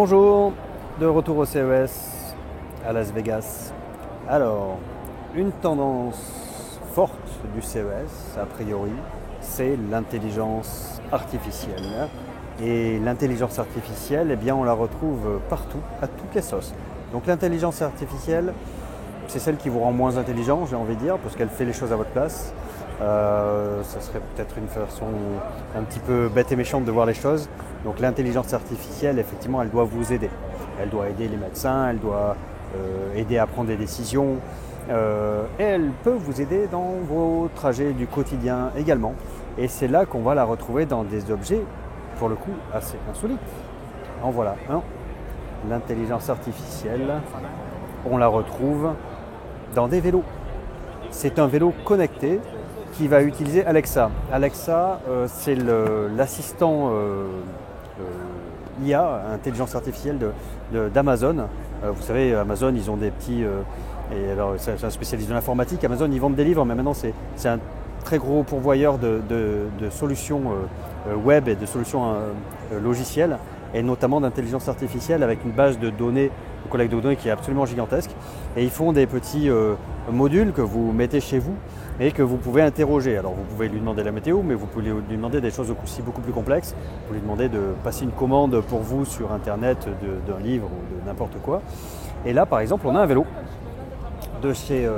Bonjour, de retour au CES à Las Vegas. Alors, une tendance forte du CES, a priori, c'est l'intelligence artificielle. Et l'intelligence artificielle, eh bien, on la retrouve partout, à toutes les sauces. Donc l'intelligence artificielle, c'est celle qui vous rend moins intelligent, j'ai envie de dire, parce qu'elle fait les choses à votre place. Ça serait peut-être une façon un petit peu bête et méchante de voir les choses. Donc l'intelligence artificielle, effectivement, elle doit vous aider. Elle doit aider les médecins, elle doit aider à prendre des décisions. Et elle peut vous aider dans vos trajets du quotidien également. Et c'est là qu'on va la retrouver dans des objets, pour le coup, assez insolites. En voilà un. L'intelligence artificielle, on la retrouve dans des vélos. C'est un vélo connecté qui va utiliser Alexa. Alexa, c'est l'assistant IA, intelligence artificielle d'Amazon. Vous savez, Amazon, ils ont des petits... et alors, c'est un spécialiste de l'informatique. Amazon, ils vendent des livres, mais maintenant, c'est un très gros pourvoyeur de solutions web et de solutions logicielles, et notamment d'intelligence artificielle avec une base de données, de collecte de données qui est absolument gigantesque. Et ils font des petits modules que vous mettez chez vous et que vous pouvez interroger. Alors vous pouvez lui demander la météo, mais vous pouvez lui demander des choses aussi beaucoup plus complexes. Vous pouvez lui demander de passer une commande pour vous sur Internet d'un livre ou de n'importe quoi. Et là, par exemple, on a un vélo de chez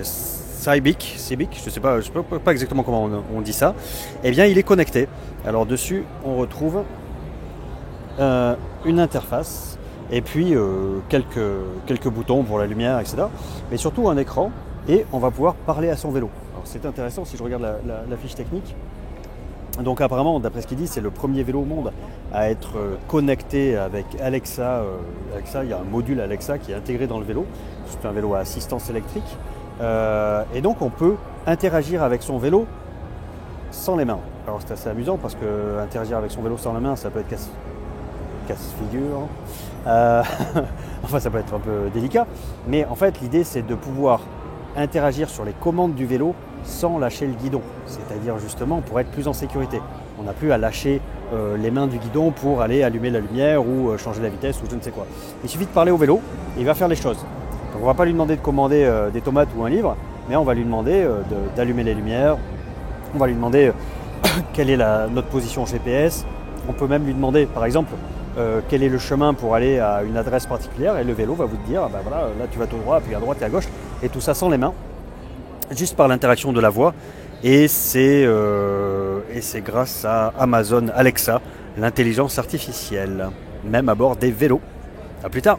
Cybic, je ne sais pas exactement comment on dit ça. Eh bien, il est connecté. Alors dessus, on retrouve une interface et puis quelques boutons pour la lumière, etc. Mais surtout un écran, et on va pouvoir parler à son vélo. Alors c'est intéressant si je regarde la fiche technique. Donc apparemment, d'après ce qu'il dit, c'est le premier vélo au monde à être connecté avec Alexa. Alexa, il y a un module Alexa qui est intégré dans le vélo. C'est un vélo à assistance électrique. Et donc on peut interagir avec son vélo sans les mains. Alors c'est assez amusant parce que interagir avec son vélo sans les mains, ça peut être casse-figure. Enfin, ça peut être un peu délicat. Mais en fait, l'idée, c'est de pouvoir interagir sur les commandes du vélo sans lâcher le guidon. C'est-à-dire, justement, pour être plus en sécurité. On n'a plus à lâcher les mains du guidon pour aller allumer la lumière ou changer la vitesse ou je ne sais quoi. Il suffit de parler au vélo et il va faire les choses. Donc, on ne va pas lui demander de commander des tomates ou un livre, mais on va lui demander d'allumer les lumières. On va lui demander quelle est notre position GPS. On peut même lui demander, par exemple, quel est le chemin pour aller à une adresse particulière, et le vélo va vous dire, ah ben voilà, là tu vas tout droit, puis à droite et à gauche, et tout ça sans les mains, juste par l'interaction de la voix. Et c'est grâce à Amazon Alexa, l'intelligence artificielle, même à bord des vélos. A plus tard.